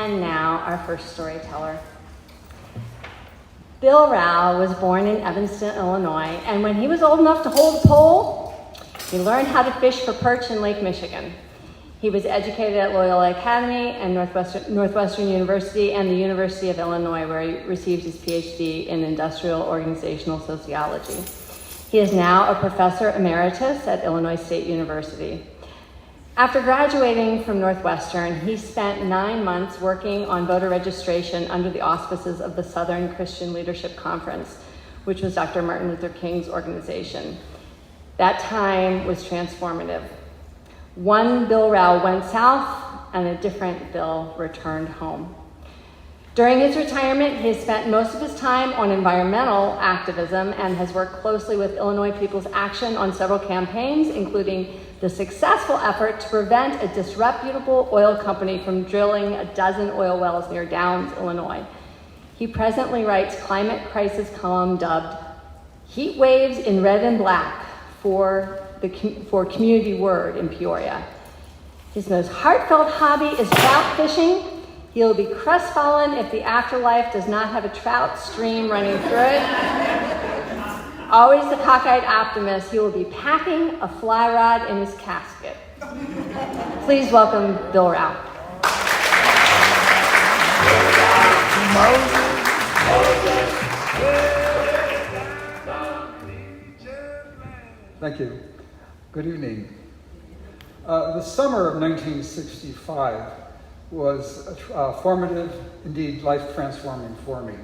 And now, our first storyteller. Bill Rao was born in Evanston, Illinois, and when he was old enough to hold a pole, he learned how to fish for perch in Lake Michigan. He was educated at Loyola Academy and Northwestern University and the University of Illinois, where he received his PhD in industrial organizational sociology. He is now a professor emeritus at Illinois State University. After graduating from Northwestern, he spent 9 months working on voter registration under the auspices of the Southern Christian Leadership Conference, which was Dr. Martin Luther King's organization. That time was transformative. One Bill Rao went south, and a different Bill returned home. During his retirement, he has spent most of his time on environmental activism and has worked closely with Illinois People's Action on several campaigns, including the successful effort to prevent a disreputable oil company from drilling a dozen oil wells near Downs, Illinois. He presently writes climate crisis column dubbed Heat Waves in Red and Black for Community Word in Peoria. His most heartfelt hobby is trout fishing. He'll be crestfallen if the afterlife does not have a trout stream running through it. Always the cockeyed optimist, he will be packing a fly rod in his casket. Please welcome Bill Rao. Thank you. Good evening. The summer of 1965 was formative, indeed life-transforming for me.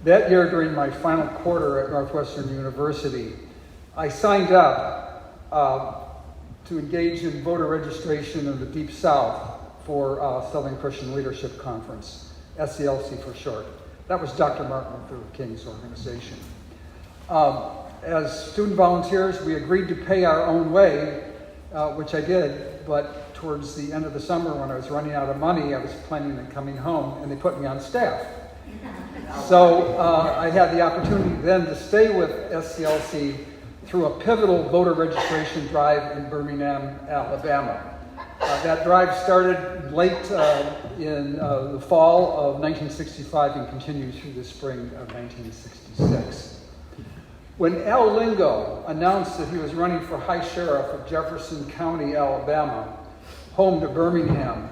That year, during my final quarter at Northwestern University, I signed up to engage in voter registration in the Deep South for Southern Christian Leadership Conference, SCLC for short. That was Dr. Martin Luther King's organization. As student volunteers, we agreed to pay our own way, which I did, but towards the end of the summer when I was running out of money, I was planning on coming home, and they put me on staff. So I had the opportunity then to stay with SCLC through a pivotal voter registration drive in Birmingham, Alabama. That drive started late in the fall of 1965 and continued through the spring of 1966. When Al Lingo announced that he was running for High Sheriff of Jefferson County, Alabama, home to Birmingham,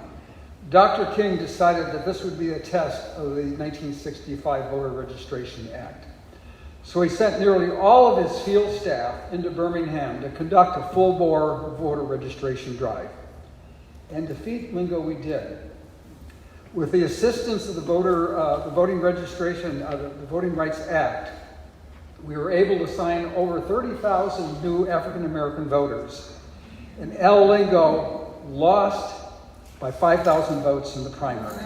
Dr. King decided that this would be a test of the 1965 Voter Registration Act. So he sent nearly all of his field staff into Birmingham to conduct a full-bore voter registration drive. And defeat Lingo we did. With the assistance of the Voting Rights Act, we were able to sign over 30,000 new African American voters. And Al Lingo lost by 5,000 votes in the primary.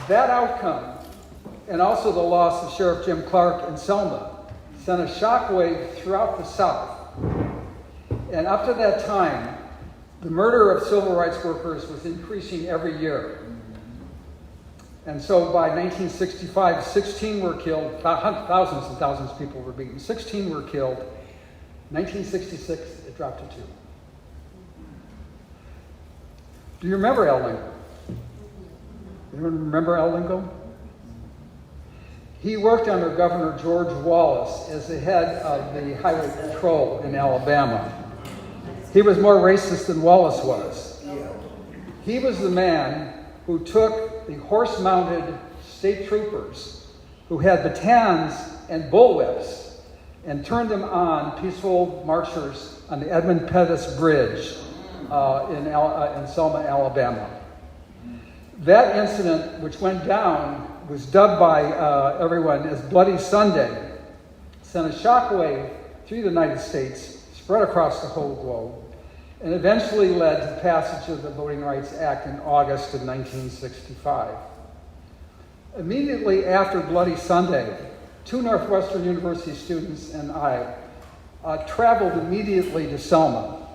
That outcome, and also the loss of Sheriff Jim Clark in Selma, sent a shockwave throughout the South. And up to that time, the murder of civil rights workers was increasing every year. And so by 1965, 16 were killed, thousands and thousands of people were beaten. 16 were killed. 1966, it dropped to 2. Do you remember Al Lingo? Anyone remember Al Lingo? He worked under Governor George Wallace as the head of the Highway Patrol in Alabama. He was more racist than Wallace was. He was the man who took the horse-mounted state troopers who had batons and bullwhips and turned them on peaceful marchers on the Edmund Pettus Bridge in Selma, Alabama. That incident, which went down, was dubbed by everyone as Bloody Sunday, sent a shockwave through the United States, spread across the whole globe, and eventually led to the passage of the Voting Rights Act in August of 1965. Immediately after Bloody Sunday, 2 Northwestern University students and I traveled immediately to Selma.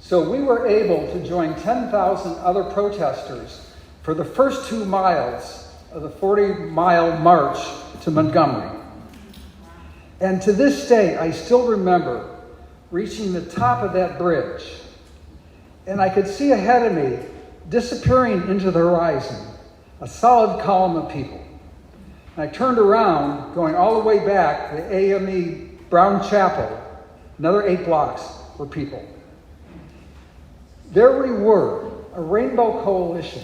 So we were able to join 10,000 other protesters for the first 2 miles of the 40-mile march to Montgomery. And to this day, I still remember reaching the top of that bridge and I could see ahead of me, disappearing into the horizon, a solid column of people. And I turned around, going all the way back, the AME Brown Chapel, another 8 blocks were people. There we were, a rainbow coalition,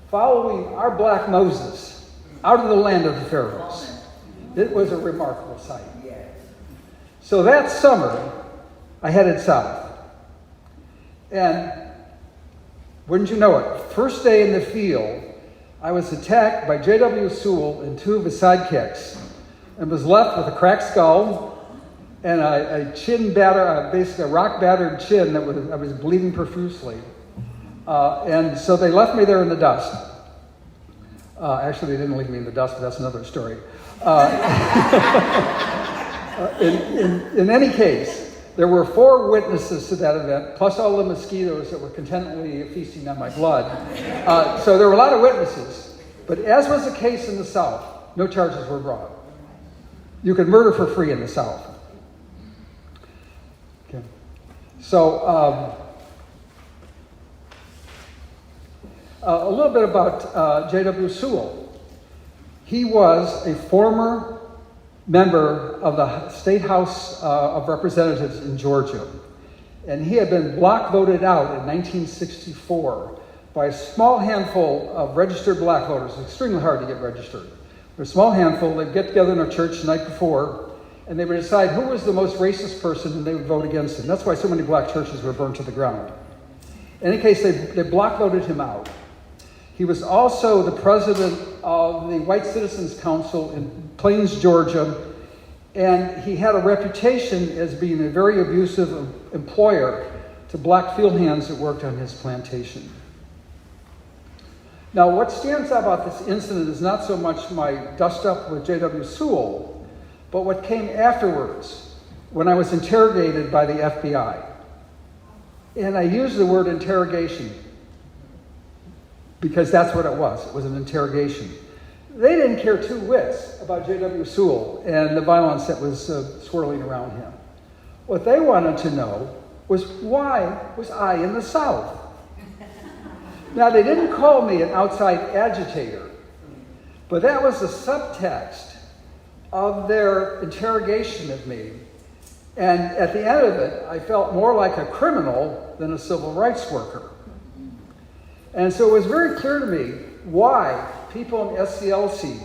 following our black Moses out of the land of the Pharaohs. It was a remarkable sight. So that summer, I headed south. And wouldn't you know it, first day in the field, I was attacked by J.W. Sewell and 2 of his sidekicks and was left with a cracked skull and a chin batter, basically a rock-battered chin that I was bleeding profusely. And so they left me there in the dust. Actually, they didn't leave me in the dust, but that's another story. In any case, there were 4 witnesses to that event, plus all the mosquitoes that were contentedly feasting on my blood. So there were a lot of witnesses. But as was the case in the South, no charges were brought. You could murder for free in the South. Okay. So a little bit about J.W. Sewell. He was a former member of the State House of Representatives in Georgia. And he had been block voted out in 1964 by a small handful of registered black voters. It's extremely hard to get registered. A small handful, they'd get together in a church the night before, and they would decide who was the most racist person, and they would vote against him. That's why so many black churches were burned to the ground. In any case, they block voted him out. He was also the president of the White Citizens Council in Plains, Georgia, and he had a reputation as being a very abusive employer to black field hands that worked on his plantation. Now, what stands out about this incident is not so much my dust-up with J.W. Sewell, but what came afterwards when I was interrogated by the FBI. And I use the word interrogation because that's what it was. It was an interrogation. They didn't care 2 whits about J.W. Sewell and the violence that was swirling around him. What they wanted to know was, why was I in the South? Now, they didn't call me an outside agitator, but that was the subtext of their interrogation of me. And at the end of it, I felt more like a criminal than a civil rights worker. And so it was very clear to me why people in SCLC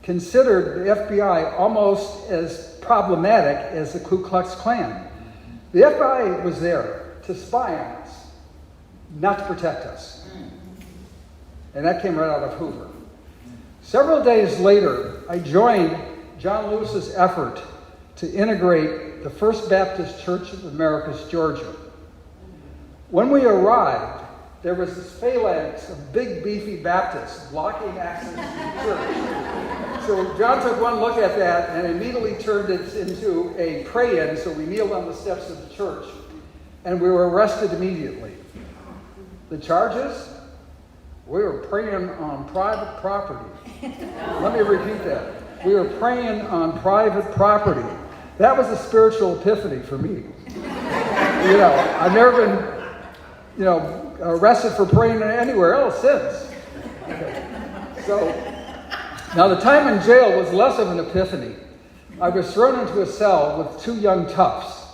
considered the FBI almost as problematic as the Ku Klux Klan. The FBI was there to spy on us, not to protect us. And that came right out of Hoover. Several days later, I joined John Lewis's effort to integrate the First Baptist Church of Americus, Georgia. When we arrived, there was this phalanx of big, beefy Baptists blocking access to the church. So John took one look at that and immediately turned it into a pray-in, so we kneeled on the steps of the church. And we were arrested immediately. The charges? We were preying on private property. Let me repeat that. We were preying on private property. That was a spiritual epiphany for me. I've never been, arrested for praying anywhere else since. Okay. So, now the time in jail was less of an epiphany. I was thrown into a cell with 2 young toughs.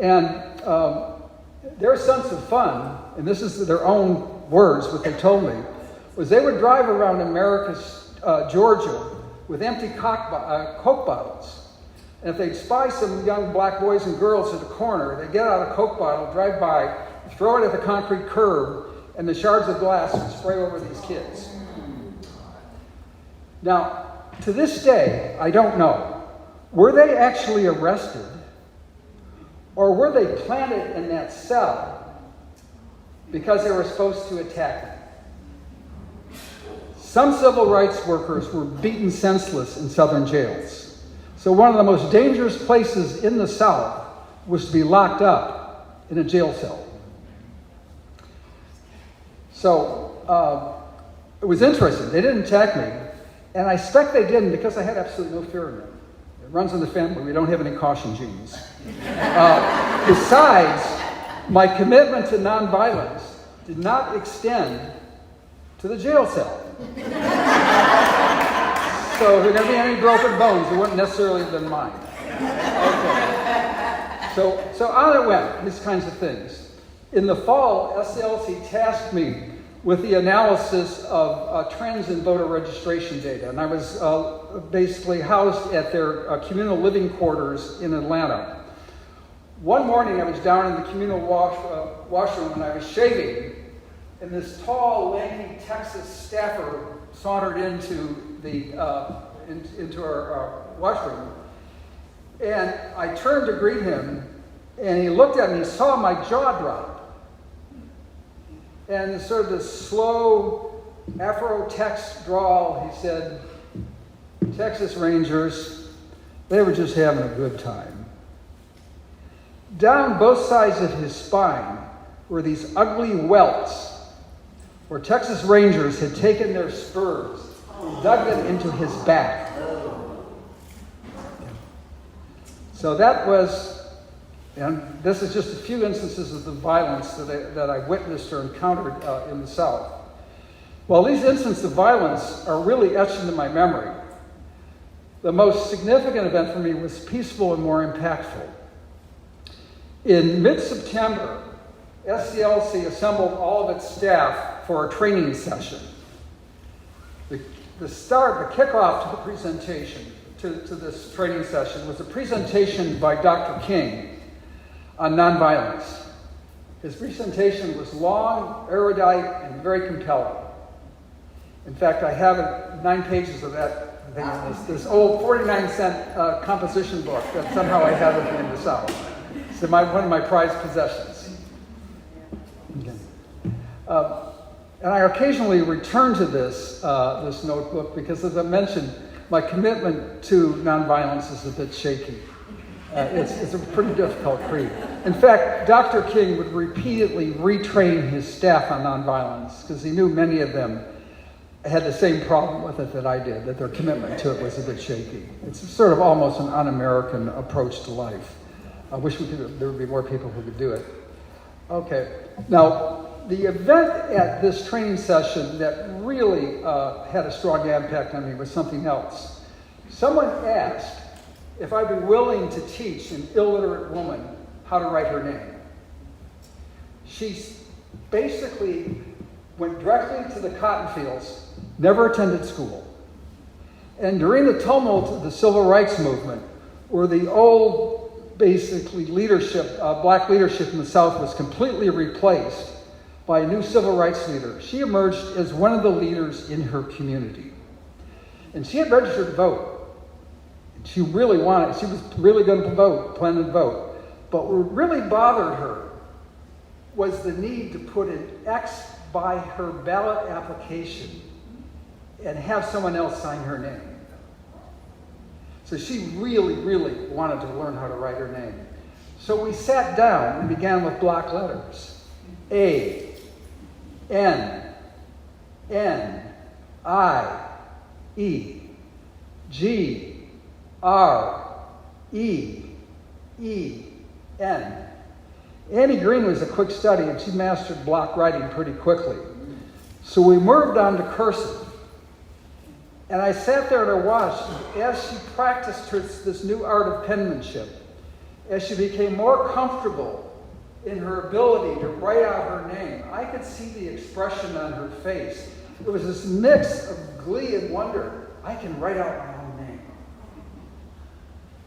And their sense of fun, and this is their own words, what they told me, was they would drive around Americus, Georgia, with empty Coke bottles. And if they'd spy some young black boys and girls at a corner, they'd get out a Coke bottle, drive by, throw it at the concrete curb, and the shards of glass would spray over these kids. Now, to this day, I don't know. Were they actually arrested? Or were they planted in that cell because they were supposed to attack me? Some civil rights workers were beaten senseless in southern jails. So one of the most dangerous places in the South was to be locked up in a jail cell. So it was interesting. They didn't attack me. And I suspect they didn't because I had absolutely no fear in them. It runs in the family. We don't have any caution genes. Besides, My commitment to nonviolence did not extend to the jail cell. So if there are going to be any broken bones, it wouldn't necessarily have been mine. Okay. So on it went, these kinds of things. In the fall, SCLC tasked me with the analysis of trends in voter registration data. And I was basically housed at their communal living quarters in Atlanta. One morning, I was down in the communal washroom and I was shaving, and this tall, lanky Texas staffer sauntered into our washroom. And I turned to greet him, and he looked at me, he saw my jaw drop. And sort of this slow Afro-Tex drawl, he said, "Texas Rangers, they were just having a good time." Down both sides of his spine were these ugly welts where Texas Rangers had taken their spurs and dug them into his back. So that was, and this is just a few instances of the violence that I witnessed or encountered in the South. Well, these instances of violence are really etched into my memory. The most significant event for me was peaceful and more impactful. In mid-September, SCLC assembled all of its staff for a training session. The kickoff to the presentation, to this training session, was a presentation by Dr. King on nonviolence. His presentation was long, erudite, and very compelling. In fact, I have 9 pages of that thing in this old 49-cent composition book that somehow I have with me in the South. It's one of my prized possessions. Okay. And I occasionally return to this notebook because, as I mentioned, my commitment to nonviolence is a bit shaky. It's a pretty difficult creed. In fact, Dr. King would repeatedly retrain his staff on nonviolence because he knew many of them had the same problem with it that I did, that their commitment to it was a bit shaky. It's sort of almost an un-American approach to life. I wish there would be more people who could do it. Okay. Now, the event at this training session that really had a strong impact on me was something else. Someone asked if I'd be willing to teach an illiterate woman how to write her name. She basically went directly to the cotton fields, never attended school. And during the tumult of the Civil Rights Movement, where the old, basically, black leadership in the South was completely replaced by a new civil rights leader, she emerged as one of the leaders in her community. And she had registered to vote. She was really going to vote, planning to vote. But what really bothered her was the need to put an X by her ballot application and have someone else sign her name. So she really, really wanted to learn how to write her name. So we sat down and began with block letters. A, N, N, I, E, G, R, E, E, N. Annie Green was a quick study, and she mastered block writing pretty quickly. So we moved on to cursive. And I sat there and watched as she practiced this new art of penmanship, as she became more comfortable in her ability to write out her name. I could see the expression on her face. It was this mix of glee and wonder. I can write out my own name.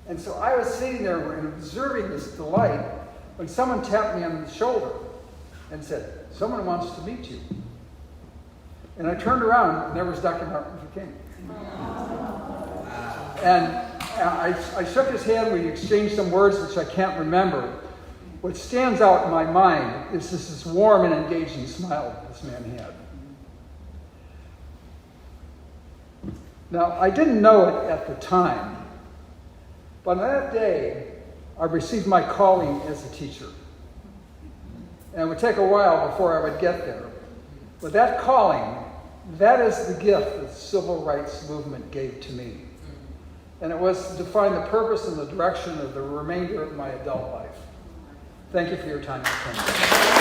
And so I was sitting there and observing this delight when someone tapped me on the shoulder and said, "Someone wants to meet you." And I turned around, and there was Dr. Martin Luther King. And I shook his hand. We exchanged some words which I can't remember. What stands out in my mind is this warm and engaging smile that this man had. Now, I didn't know it at the time, but on that day, I received my calling as a teacher. And it would take a while before I would get there. But that calling, that is the gift that the Civil Rights Movement gave to me. And it was to define the purpose and the direction of the remainder of my adult life. Thank you for your time and attention.